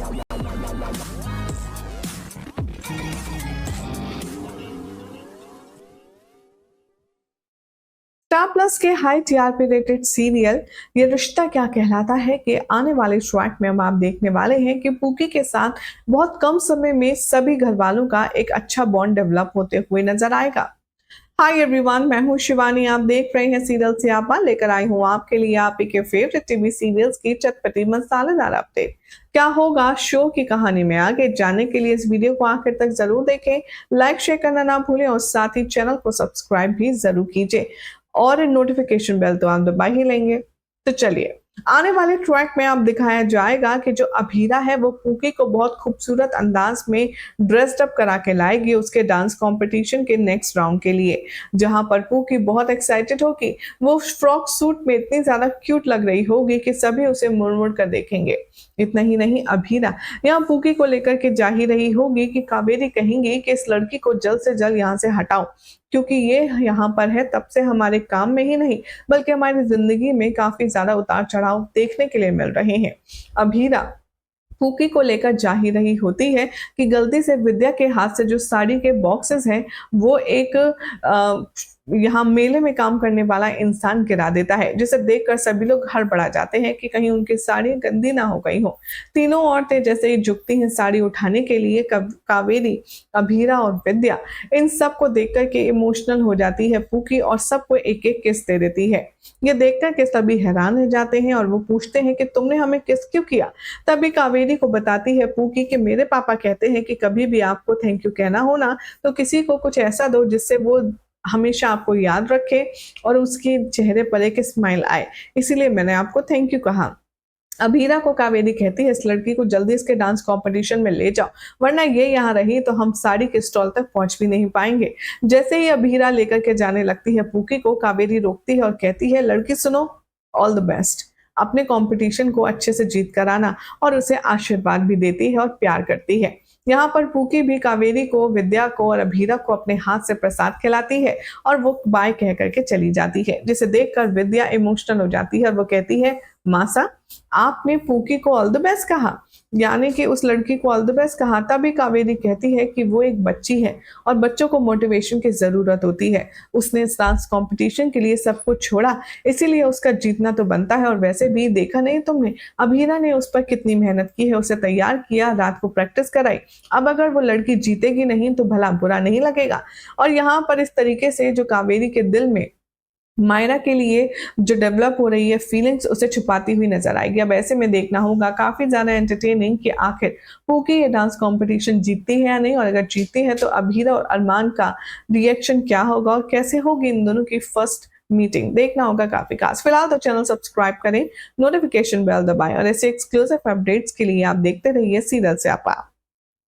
Star plus के high TRP rated serial ये रिश्ता क्या कहलाता है कि आने वाले ट्रैक में हम आप देखने वाले हैं कि पूकी के साथ बहुत कम समय में सभी घर वालों का एक अच्छा बॉन्ड डेवलप होते हुए नजर आएगा। हाय एवरीवन, मैं हूं शिवानी। आप देख रहे हैं सीरियल सियापा। लेकर आई हूं आपके लिए आप ही के फेवरेट टीवी सीरियल्स की चटपटी मसालेदार अपडेट। क्या होगा शो की कहानी में आगे जानने के लिए इस वीडियो को आखिर तक जरूर देखें। लाइक शेयर करना ना भूलें और साथ ही चैनल को सब्सक्राइब भी जरूर कीजिए और नोटिफिकेशन बेल तो आप दबा ही लेंगे। तो चलिए, आने वाले ट्रैक में आप दिखाया जाएगा कि जो अभीरा है वो पूकी को बहुत खूबसूरत अंदाज में ड्रेस्ड अप करा के लाएगी उसके डांस कंपटीशन के नेक्स्ट राउंड के लिए, जहां पर पूकी बहुत एक्साइटेड होगी। वो फ्रॉक सूट में इतनी ज्यादा क्यूट लग रही होगी कि सभी उसे मुड़ मुड़ कर देखेंगे। इतना ही नहीं, अभीरा यहाँ पूकी को लेकर के जा ही रही होगी कि कावेरी कहेंगी कि इस लड़की को जल्द से जल्द यहाँ से हटाओ, क्योंकि ये यहाँ पर है तब से हमारे काम में ही नहीं बल्कि हमारी जिंदगी में काफी ज्यादा उतार चढ़ाव देखने के लिए मिल रहे हैं। अभीरा पूकी को लेकर जा ही रही होती है कि गलती से विद्या के हाथ से जो साड़ी के बॉक्सेस हैं वो एक यहाँ मेले में काम करने वाला इंसान गिरा देता है, जिसे देखकर सभी लोग हड़बड़ा जाते हैं कि कहीं उनकी साड़ी गंदी ना हो गई हो। तीनों औरतें जैसे ही झुकती हैं साड़ी उठाने के लिए, कावेरी, अभीरा और विद्या इन सब को देखकर के इमोशनल हो जाती है पूकी और सबको एक एक किस दे देती है। ये देखकर के सभी हैरान हो जाते हैं और वो पूछते हैं कि तुमने हमें किस क्यों किया। तभी कावेरी को बताती है पूकी कि मेरे पापा कहते हैं कि कभी भी आपको थैंक यू कहना हो ना तो किसी को कुछ ऐसा दो जिससे वो हमेशा आपको याद रखे और उसके चेहरे पर एक स्माइल आए, इसीलिए मैंने आपको थैंक यू कहा। अभीरा को कावेरी कहती है इस लड़की को जल्दी इसके डांस कंपटीशन में ले जाओ, वरना ये यहाँ रही तो हम साड़ी के स्टॉल तक पहुंच भी नहीं पाएंगे। जैसे ही अभीरा लेकर के जाने लगती है पूकी को, कावेरी रोकती है और कहती है लड़की सुनो, ऑल द बेस्ट, अपने कंपटीशन को अच्छे से जीत कर आना, और उसे आशीर्वाद भी देती है और प्यार करती है। यहाँ पर पूकी भी कावेरी को, विद्या को और अभीरा को अपने हाथ से प्रसाद खिलाती है और वो बाय कह करके चली जाती है, जिसे देखकर विद्या इमोशनल हो जाती है और वो कहती है मासा, आपने पूकी को ऑल द बेस्ट कहा, यानी कि उस लड़की को ऑल द बेस्ट कहा। तभी कावेरी कहती है कि वो एक बच्ची है और बच्चों को मोटिवेशन की जरूरत होती है। उसने इस डांस कंपटीशन के लिए सब कुछ छोड़ा, इसीलिए उसका जीतना तो बनता है। और वैसे भी देखा नहीं तुमने, अभीरा ने उस पर कितनी मेहनत की है, उसे तैयार किया, रात को प्रैक्टिस कराई। अब अगर वो लड़की जीतेगी नहीं तो भला बुरा नहीं लगेगा। और यहाँ पर इस तरीके से जो कावेरी के दिल में मायरा के लिए जो डेवलप हो रही है फीलिंग्स, उसे छुपाती हुई नजर आएगी। अब ऐसे में देखना होगा काफी ज्यादा एंटरटेनिंग कि आखिर पूकी ये डांस कंपटीशन जीतती है या नहीं, और अगर जीतती है तो अभीरा और अरमान का रिएक्शन क्या होगा और कैसे होगी इन दोनों की फर्स्ट मीटिंग, देखना होगा काफी खास। फिलहाल तो चैनल सब्सक्राइब करें, नोटिफिकेशन बेल दबाएं और ऐसे एक्सक्लूसिव अपडेट्स के लिए आप देखते रहिए सीरियल सियापा।